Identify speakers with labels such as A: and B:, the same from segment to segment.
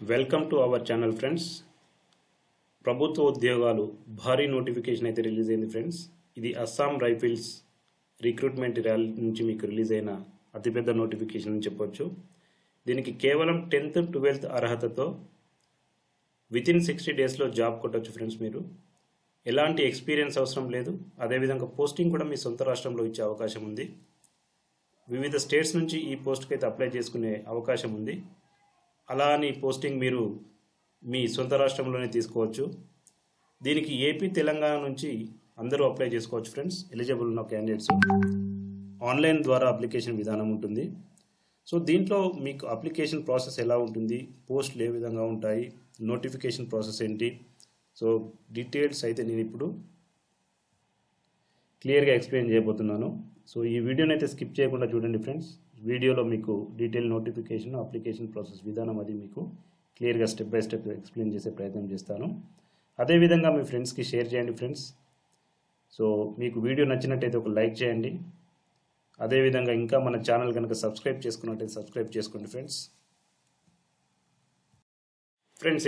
A: Welcome to our channel friends. ప్రభుత్వ ఉద్యోగాలు భారీ నోటిఫికేషన్ అయితే రిలీజ్ అయింది ఫ్రెండ్స్. ఇది అస్సాం రైఫిల్స్ రిక్రూట్మెంట్ ర్యాలీ నుంచి మీకు రిలీజ్ అయిన అతిపెద్ద నోటిఫికేషన్ అని చెప్పొచ్చు. దీనికి కేవలం 10th 12th అర్హతతో వితిన్ 60 డేస్లో జాబ్ కొట్టచ్చు ఫ్రెండ్స్. మీరు ఎలాంటి ఎక్స్పీరియన్స్ అవసరం లేదు. అదేవిధంగా పోస్టింగ్ కూడా మీ సొంత రాష్ట్రంలో ఇచ్చే అవకాశం ఉంది. వివిధ స్టేట్స్ నుంచి ఈ పోస్ట్కి అయితే అప్లై చేసుకునే అవకాశం ఉంది. అలా అని పోస్టింగ్ మీరు మీ సొంత రాష్ట్రంలోనే తీసుకోవచ్చు. దీనికి ఏపీ తెలంగాణ నుంచి అందరూ అప్లై చేసుకోవచ్చు ఫ్రెండ్స్. ఎలిజిబుల్ ఉన్న క్యాండిడేట్స్ ఆన్లైన్ ద్వారా అప్లికేషన్ విధానం ఉంటుంది. సో దీంట్లో మీకు అప్లికేషన్ ప్రాసెస్ ఎలా ఉంటుంది, పోస్టులు ఏ విధంగా ఉంటాయి, నోటిఫికేషన్ ప్రాసెస్ ఏంటి, సో డీటెయిల్స్ అయితే నేను ఇప్పుడు క్లియర్గా ఎక్స్ప్లెయిన్ చేయబోతున్నాను. సో ఈ వీడియోని అయితే స్కిప్ చేయకుండా చూడండి ఫ్రెండ్స్. వీడియోలో మీకు డీటెయిల్ నోటిఫికేషన్, అప్లికేషన్ ప్రాసెస్ విధానం అది మీకు క్లియర్గా స్టెప్ బై స్టెప్ ఎక్స్ప్లెయిన్ చేసే ప్రయత్నం చేస్తాను. అదేవిధంగా మీ ఫ్రెండ్స్కి షేర్ చేయండి ఫ్రెండ్స్. సో మీకు వీడియో నచ్చినట్టయితే ఒక లైక్ చేయండి. అదేవిధంగా ఇంకా మన ఛానల్ కనుక సబ్స్క్రైబ్ చేసుకున్నట్టయితే సబ్స్క్రైబ్ చేసుకోండి ఫ్రెండ్స్.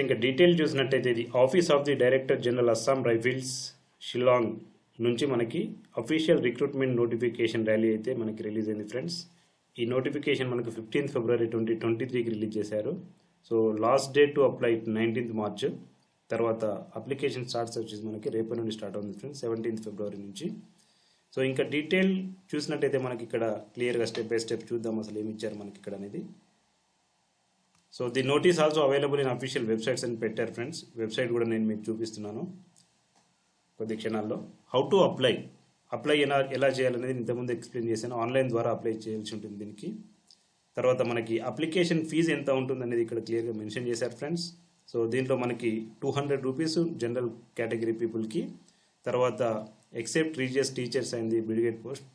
A: ఇంకా డీటెయిల్ చూసినట్టయితే ఇది office of the director general Assam rifles Shillong నుంచి మనకి అఫీషియల్ రిక్రూట్మెంట్ నోటిఫికేషన్ ర్యాలీ అయితే మనకి రిలీజ్ అయింది ఫ్రెండ్స్. ఈ నోటిఫికేషన్ మనకు 15th February 2023కి రిలీజ్ చేశారు. So last date to apply 19th March. తర్వాత అప్లికేషన్ స్టార్ట్స్ వచ్చేసి మనకి రేపటి నుండి స్టార్ట్ అవుతుంది ఫ్రెండ్స్, 17th February నుంచి. సో ఇంకా డీటెయిల్ చూసినట్టయితే మనకి ఇక్కడ క్లియర్గా స్టెప్ బై స్టెప్ చూద్దాం అసలు ఏమి ఇచ్చారు మనకి ఇక్కడ అనేది. So the notice also available in official websites అని పెట్టారు ఫ్రెండ్స్. వెబ్సైట్ కూడా నేను మీకు చూపిస్తున్నాను కొద్ది క్షణాల్లో. హౌ టు అప్లై ఎలా చేయాలనేది ఇంతకుముందు ఎక్స్ప్లెయిన్ చేశాను. ఆన్లైన్ ద్వారా అప్లై చేయాల్సి ఉంటుంది దీనికి. తర్వాత మనకి అప్లికేషన్ ఫీజు ఎంత ఉంటుంది అనేది ఇక్కడ క్లియర్గా మెన్షన్ చేశారు ఫ్రెండ్స్. సో దీంట్లో మనకి 200 రూపీస్ జనరల్ కేటగిరీ పీపుల్కి, తర్వాత except religious teachers and the brigade post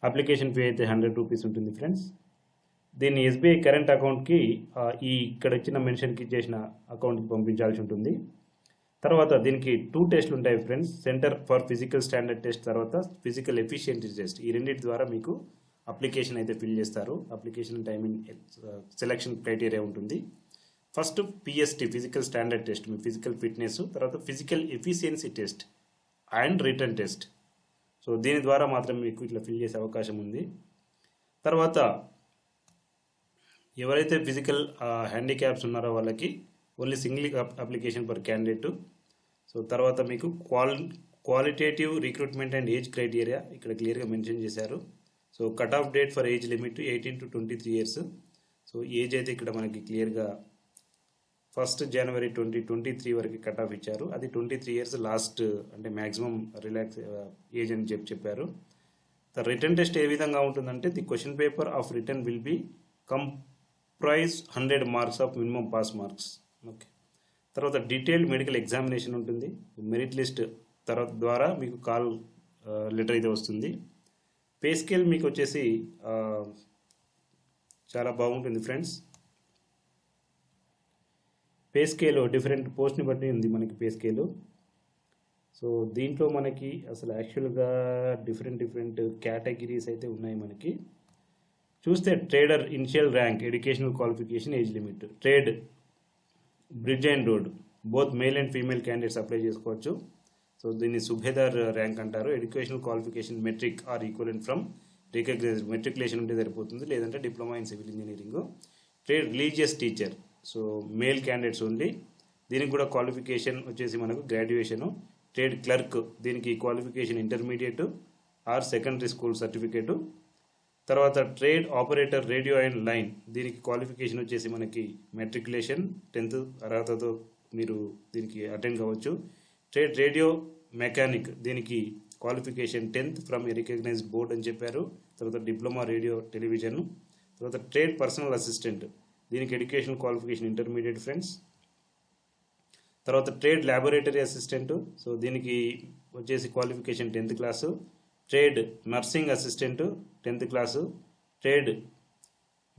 A: application fee అయితే 100 రూపీస్ ఉంటుంది ఫ్రెండ్స్. దీన్ని ఎస్బీఐ కరెంట్ అకౌంట్కి ఈ ఇక్కడ ఇచ్చిన మెన్షన్కి చేసిన అకౌంట్కి పంపించాల్సి ఉంటుంది. తర్వాత దీనికి 2 టెస్ట్లు ఉంటాయి friends. Centre for physical standard test, తర్వాత ఫిజికల్ ఎఫిషియన్సీ టెస్ట్. ఈ రెండింటి ద్వారా మీకు అప్లికేషన్ అయితే ఫిల్ చేస్తారు. అప్లికేషన్ టైమింగ్ సెలక్షన్ క్రైటీరియా ఉంటుంది. First PST physical standard test, మీ ఫిజికల్ ఫిట్నెస్, తర్వాత physical efficiency test and return test. So దీని ద్వారా మాత్రం మీకు ఇట్లా ఫిల్ చేసే అవకాశం ఉంది. తర్వాత ఎవరైతే ఫిజికల్ హ్యాండిక్యాప్స్ ఉన్నారో వాళ్ళకి only single application per candidate. So తర్వాత మీకు qualitative recruitment and age criteria ఇక్కడ క్లియర్గా మెన్షన్ చేశారు. So cut off date for age limit 18 to 23 years. So age అయితే ఇక్కడ మనకి క్లియర్గా 1st January 2023 వరకు కట్ ఆఫ్ ఇచ్చారు. అది 23 years లాస్ట్, అంటే మ్యాక్సిమం రిలాక్స్ ఏజ్ అని చెప్పారు. ద రిటర్న్ టెస్ట్ ఏ విధంగా ఉంటుందంటే the question paper of return will be comprise 100 marks of minimum pass marks. Okay. తర్వాత డీటెయిల్డ్ మెడికల్ ఎగ్జామినేషన్ ఉంటుంది. మెరిట్ లిస్ట్ తర్వాత ద్వారా మీకు కాల్ లెటర్ అయితే వస్తుంది. పే స్కేల్ మీకు వచ్చేసి చాలా బాగుంటుంది ఫ్రెండ్స్. పే స్కేల్ డిఫరెంట్ పోస్ట్ని బట్టి ఉంది మనకి పే స్కేలు. సో దీంట్లో మనకి అసలు యాక్చువల్గా డిఫరెంట్ కేటగిరీస్ అయితే ఉన్నాయి మనకి. చూస్తే trader initial rank, educational qualification, age limit. Trade bridge and road both male and female candidates apply చేసుకోవచ్చు. సో దీన్ని సుబేదార్ ర్యాంక్ అంటారు. Educational qualification matric or equivalent from recognised, matriculation ఉంటే సరిపోతుంది, లేదంటే diploma in civil engineering. Trade religious teacher, so male candidates only. దీనికి కూడా qualification వచ్చేసి మనకు గ్రాడ్యుయేషను. ట్రేడ్ క్లర్క్, దీనికి qualification intermediate or secondary school certificate. తర్వాత trade operator radio and line, దీనికి క్వాలిఫికేషన్ వచ్చేసి మనకి మెట్రికులేషన్ 10th అర్హతతో మీరు దీనికి అటెండ్ కావచ్చు. ట్రేడ్ రేడియో మెకానిక్, దీనికి qualification 10th from a recognised board అని చెప్పారు. తర్వాత డిప్లొమా రేడియో టెలివిజన్. తర్వాత ట్రేడ్ పర్సనల్ అసిస్టెంట్, దీనికి ఎడ్యుకేషనల్ క్వాలిఫికేషన్ ఇంటర్మీడియట్ ఫ్రెండ్స్. తర్వాత ట్రేడ్ ల్యాబొరేటరీ అసిస్టెంట్, సో దీనికి వచ్చేసి qualification 10th class. Trade nursing assistant 10th class. Trade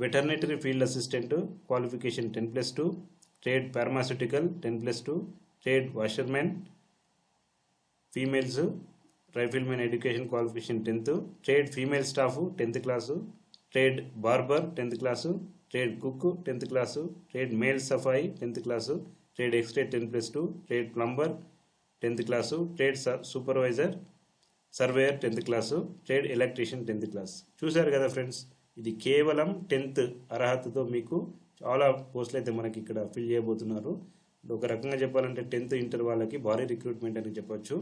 A: veterinary field assistant qualification 10+2. Trade pharmaceutical 10+2. Trade washermen females, riflemen education qualification 10th. Trade female staff 10th class. Trade barber 10th class. Trade cook 10th class, trade male సఫాయి 10th class, trade extra 10+2, trade plumber 10th class, trade supervisor surveyor 10th class, trade electrician 10th class. చూశారు కదా friends, ఇది కేవలం 10th అర్హతతో మీకు చాలా పోస్టులు అయితే మనకి ఇక్కడ ఫిల్ చేయబోతున్నారు. ఒక రకంగా చెప్పాలంటే 10th ఇంటర్ వాళ్ళకి భారీ రిక్రూట్మెంట్ అని చెప్పొచ్చు.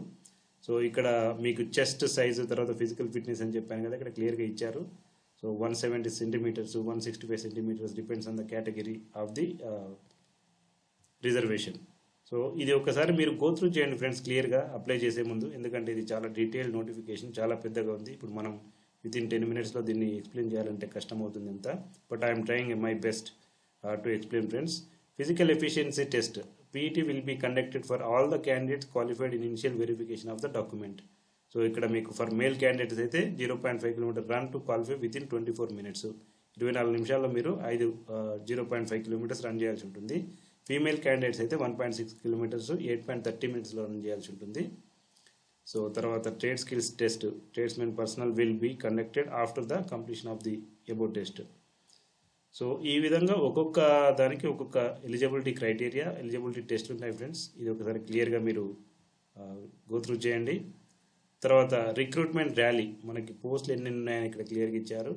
A: సో ఇక్కడ మీకు చెస్ట్ సైజు, తర్వాత ఫిజికల్ ఫిట్నెస్ అని చెప్పాను కదా, ఇక్కడ క్లియర్గా ఇచ్చారు. So 170 centimetres, 165 centimetres depends on the category of the reservation. So ఇది ఒకసారి మీరు గో త్రూ చేయండి ఫ్రెండ్స్ క్లియర్గా అప్లై చేసే ముందు, ఎందుకంటే ఇది చాలా డీటెయిల్ నోటిఫికేషన్, చాలా పెద్దగా ఉంది. ఇప్పుడు మనం వితిన్ 10 minutesలో దీన్ని ఎక్స్ప్లెయిన్ చేయాలంటే కష్టం అవుతుంది ఎంత, but I'm trying my best to explain friends. Physical efficiency test PET will be conducted for all the candidates qualified in initial verification of the document. So ఇక్కడ మీకు ఫర్ మేల్ క్యాండిడేట్స్ అయితే 0.5 km run to qualify within 24 minutes. 24 నిమిషాల్లో మీరు 0.5 kilometers run చేయాల్సి ఉంటుంది. Female candidates అయితే 1.6 kilometers 8.30 minutesలో run చేయాల్సి ఉంటుంది. సో తర్వాత trade skills test, tradesmen personnel will be conducted after the completion of the above test. So ఈ విధంగా ఒక్కొక్క దానికి ఒక్కొక్క ఎలిజిబిలిటీ క్రైటీరియా, ఎలిజిబిలిటీ టెస్ట్ ఉంటాయి ఫ్రెండ్స్. ఇది ఒకసారి క్లియర్గా మీరు గో త్రూ చేయండి. తర్వాత రిక్రూట్మెంట్ ర్యాలీ, మనకి పోస్టులు ఎన్ని ఉన్నాయని ఇక్కడ క్లియర్గా ఇచ్చారు.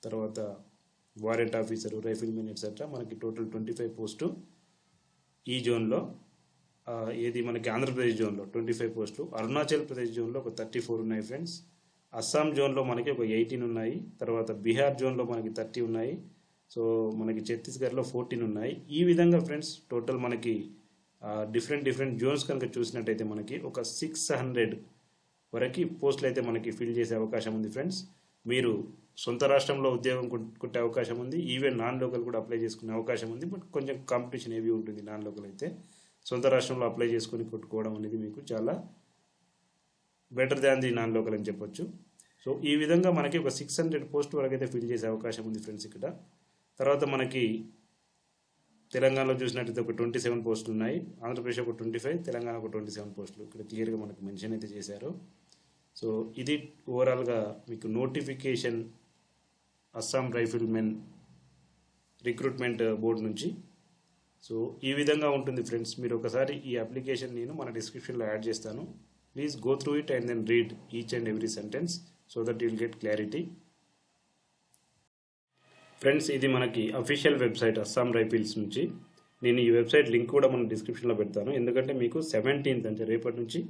A: తర్వాత వారెంట్ ఆఫీసరు, రైఫిల్మెన్ ఎట్సెట్రా, మనకి టోటల్ 25 పోస్టు ఈ జోన్లో. ఏది మనకి ఆంధ్రప్రదేశ్ జోన్లో 25 పోస్టులు, అరుణాచల్ ప్రదేశ్ జోన్లో ఒక 34 ఉన్నాయి ఫ్రెండ్స్, అస్సాం జోన్లో మనకి ఒక 18 ఉన్నాయి, తర్వాత బీహార్ జోన్లో మనకి 30 ఉన్నాయి, సో మనకి ఛత్తీస్గఢ్లో 14 ఉన్నాయి. ఈ విధంగా ఫ్రెండ్స్ టోటల్ మనకి డిఫరెంట్ జోన్స్ కనుక చూసినట్టయితే మనకి ఒక 600 వరకు పోస్టులు అయితే మనకి ఫిల్ చేసే అవకాశం ఉంది ఫ్రెండ్స్. మీరు సొంత రాష్ట్రంలో ఉద్యోగం కొట్టే అవకాశం ఉంది, ఈవెన్ నాన్ లోకల్ కూడా అప్లై చేసుకునే అవకాశం ఉంది. బట్ కొంచెం కాంపిటీషన్ ఏవి ఉంటుంది నాన్ లోకల్ అయితే. సొంత రాష్ట్రంలో అప్లై చేసుకుని కొట్టుకోవడం అనేది మీకు చాలా better than the non local అని చెప్పొచ్చు. సో ఈ విధంగా మనకి ఒక 600 పోస్ట్ వరకు అయితే ఫిల్ చేసే అవకాశం ఉంది ఫ్రెండ్స్ ఇక్కడ. తర్వాత మనకి తెలంగాణలో చూసినట్టయితే ఒక 27 పోస్టులు ఉన్నాయి, ఆంధ్రప్రదేశ్ ఒక 25, తెలంగాణ ఒక 27 పోస్టులు ఇక్కడ క్లియర్గా మనకి మెన్షన్ అయితే చేశారు. సో ఇది ఓవరాల్గా మీకు notification Assam riflemen recruitment board నుంచి. సో ఈ విధంగా ఉంటుంది ఫ్రెండ్స్. మీరు ఒకసారి ఈ అప్లికేషన్ నేను మన డిస్క్రిప్షన్లో యాడ్ చేస్తాను. Please go through it and then read each and every sentence so that you'll get clarity. Friends ఇది మనకి అఫీషియల్ వెబ్సైట్ అస్సాం రైఫిల్స్ నుంచి. నేను ఈ వెబ్సైట్ లింక్ కూడా మన డిస్క్రిప్షన్లో పెడతాను, ఎందుకంటే మీకు 17th అంటే రేపటి నుంచి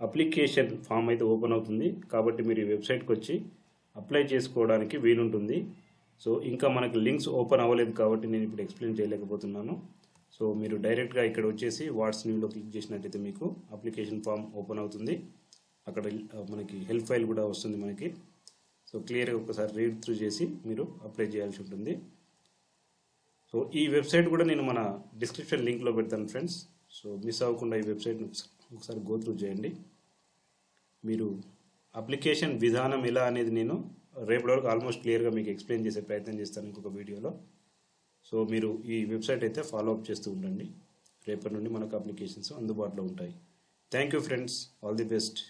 A: అప్లికేషన్ ఫామ్ అయితే ఓపెన్ అవుతుంది. కాబట్టి మీరు ఈ వెబ్సైట్కి వచ్చి అప్లై చేసుకోవడానికి వీలుంటుంది. సో ఇంకా మనకి లింక్స్ ఓపెన్ అవ్వలేదు కాబట్టి నేను ఇప్పుడు ఎక్స్ప్లెయిన్ చేయలేకపోతున్నాను. సో మీరు డైరెక్ట్గా ఇక్కడ వచ్చేసి వాట్స్ న్యూలో క్లిక్ చేసినట్టయితే మీకు అప్లికేషన్ ఫామ్ ఓపెన్ అవుతుంది. అక్కడ మనకి హెల్ప్ ఫైల్ కూడా వస్తుంది మనకి. సో క్లియర్గా ఒకసారి రీడ్ త్రూ చేసి మీరు అప్లై చేయాల్సి ఉంటుంది. సో ఈ వెబ్సైట్ కూడా నేను మన డిస్క్రిప్షన్ లింక్లో పెడతాను ఫ్రెండ్స్. సో మిస్ అవ్వకుండా ఈ వెబ్సైట్ని ఒకసారి గో త్రూ చేయండి. మీరు అప్లికేషన్ విధానం ఎలా అనేది నేను రేపటి వరకు ఆల్మోస్ట్ క్లియర్గా మీకు ఎక్స్ప్లెయిన్ చేసే ప్రయత్నం చేస్తాను ఇంకొక వీడియోలో. సో మీరు ఈ వెబ్సైట్ అయితే ఫాలో అప్ చేస్తూ ఉండండి. రేపటి నుండి మనకు అప్లికేషన్స్ అందుబాటులో ఉంటాయి. Thank you friends, all the best.